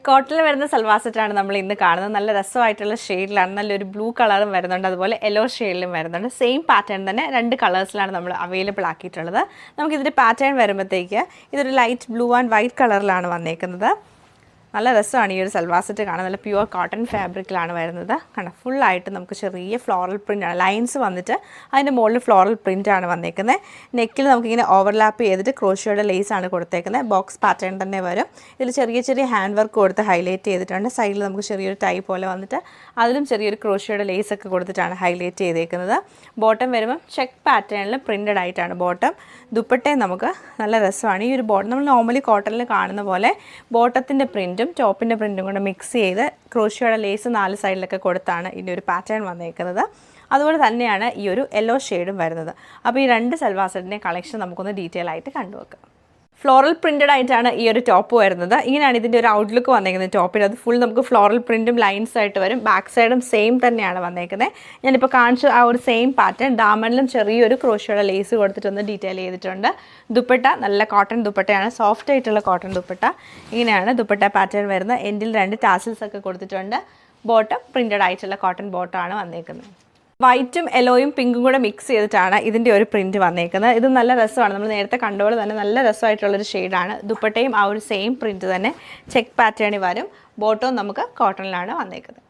കോട്ടണിൽ വരുന്ന സൽവാർ സെറ്റാണ് നമ്മൾ ഇന്ന് കാണുന്നത്. നല്ല രസമായിട്ടുള്ള ഷെയ്ഡിലാണ്, നല്ലൊരു ബ്ലൂ കളറും വരുന്നുണ്ട്, അതുപോലെ യെല്ലോ ഷെയ്ഡിലും വരുന്നുണ്ട്. സെയിം പാറ്റേൺ തന്നെ 2 കളേഴ്സിലാണ് നമ്മൾ അവൈലബിൾ ആക്കിയിട്ടുള്ളത്. നമുക്കിതിൻ്റെ പാറ്റേൺ വരുമ്പോഴത്തേക്ക് ഇതൊരു ലൈറ്റ് ബ്ലൂ ആൻഡ് വൈറ്റ് കളറിലാണ് വന്നേക്കുന്നത്. നല്ല രസമാണ് ഈ ഒരു സൽവാർ സെറ്റ് കാണാൻ. നല്ല പ്യുവർ കോട്ടൺ ഫാബ്രിക്കിലാണ് വരുന്നത്. കണ്ടോ, ഫുള്ളായിട്ട് നമുക്ക് ചെറിയ ഫ്ലോറൽ പ്രിൻ്റാണ്, ലൈൻസ് വന്നിട്ട് അതിൻ്റെ മുകളിൽ ഫ്ലോറൽ പ്രിൻ്റാണ് വന്നേക്കുന്നത്. നെക്കിൽ നമുക്കിങ്ങനെ ഓവർലാപ്പ് ചെയ്തിട്ട് ക്രോഷിയോയുടെ ലേസാണ് കൊടുത്തേക്കുന്നത്. ബോക്സ് പാറ്റേൺ തന്നെ വരും. ഇതിൽ ചെറിയ ചെറിയ ഹാൻഡ് വർക്ക് കൊടുത്ത് ഹൈലൈറ്റ് ചെയ്തിട്ടുണ്ട്. സൈഡിൽ നമുക്ക് ചെറിയൊരു ടൈ പോലെ വന്നിട്ട് അതിലും ചെറിയൊരു ക്രോഷിയോയുടെ ലേസൊക്കെ കൊടുത്തിട്ടാണ് ഹൈലൈറ്റ് ചെയ്തേക്കുന്നത്. ബോട്ടം വരുമ്പം ചെക്ക് പാറ്റേണിൽ പ്രിൻ്റഡ് ആയിട്ടാണ് ബോട്ടം. ദുപ്പട്ടയും നമുക്ക് നല്ല രസമാണ്. ഈ ഒരു ബോട്ടം നമ്മൾ നോർമലി കോട്ടണിൽ കാണുന്ന പോലെ ബോട്ടത്തിൻ്റെ പ്രിൻറ്റും ടോപ്പിൻ്റെ പ്രിൻറ്റും കൊണ്ട് മിക്സ് ചെയ്ത് ക്രോഷിയോയുടെ ലേസ് 4 സൈഡിലൊക്കെ കൊടുത്താണ് ഇതിൻ്റെ ഒരു പാറ്റേൺ വന്നേക്കുന്നത്. അതുപോലെ തന്നെയാണ് ഈ ഒരു യെല്ലോ ഷെയ്ഡും വരുന്നത്. അപ്പോൾ ഈ 2 സൽവാർ സെറ്റിൻ്റെ കളക്ഷൻ നമുക്കൊന്ന് ഡീറ്റെയിൽ ആയിട്ട് കണ്ടുവെക്കാം. ഫ്ലോറൽ പ്രിൻ്റഡ് ആയിട്ടാണ് ഈ ഒരു ടോപ്പ് വരുന്നത്. ഇങ്ങനെയാണ് ഇതിൻ്റെ ഒരു ഔട്ട്ലുക്ക് വന്നേക്കുന്നത്. ടോപ്പിൽ അത് ഫുൾ നമുക്ക് ഫ്ലോറൽ പ്രിൻറ്റും ലൈൻസ് ആയിട്ട് വരും. ബാക്ക് സൈഡും സെയിം തന്നെയാണ് വന്നേക്കുന്നത്. ഞാനിപ്പോൾ കാണിച്ച ആ ഒരു സെയിം പാറ്റേൺ ദാമനിലും ചെറിയൊരു ക്രോഷിയോയുടെ ലേസ് കൊടുത്തിട്ടൊന്ന് ഡീറ്റെയിൽ ചെയ്തിട്ടുണ്ട്. ദുപ്പട്ട നല്ല കോട്ടൺ ദുപ്പട്ടയാണ്, സോഫ്റ്റ് ആയിട്ടുള്ള കോട്ടൺ ദുപ്പട്ട. ഇങ്ങനെയാണ് ദുപ്പട്ട പാറ്റേൺ വരുന്നത്. എൻഡിൽ 2 ടാസിൽസ് ഒക്കെ കൊടുത്തിട്ടുണ്ട്. ബോട്ടം പ്രിൻ്റഡ് ആയിട്ടുള്ള കോട്ടൺ ബോട്ടമാണ് വന്നേക്കുന്നത്. വൈറ്റും യെല്ലോയും പിങ്കും കൂടെ മിക്സ് ചെയ്തിട്ടാണ് ഇതിൻ്റെ ഒരു പ്രിൻറ്റ് വന്നേക്കുന്നത്. ഇത് നല്ല രസമാണ്. നമ്മൾ നേരത്തെ കണ്ടപോലെ തന്നെ നല്ല രസമായിട്ടുള്ളൊരു ഷെയ്ഡാണ്. ദുപ്പട്ടയും ആ ഒരു സെയിം പ്രിൻറ്റ് തന്നെ ചെക്ക് പാറ്റേണിൽ വരും. ബോട്ടവും നമുക്ക് കോട്ടണിലാണ് വന്നേക്കുന്നത്.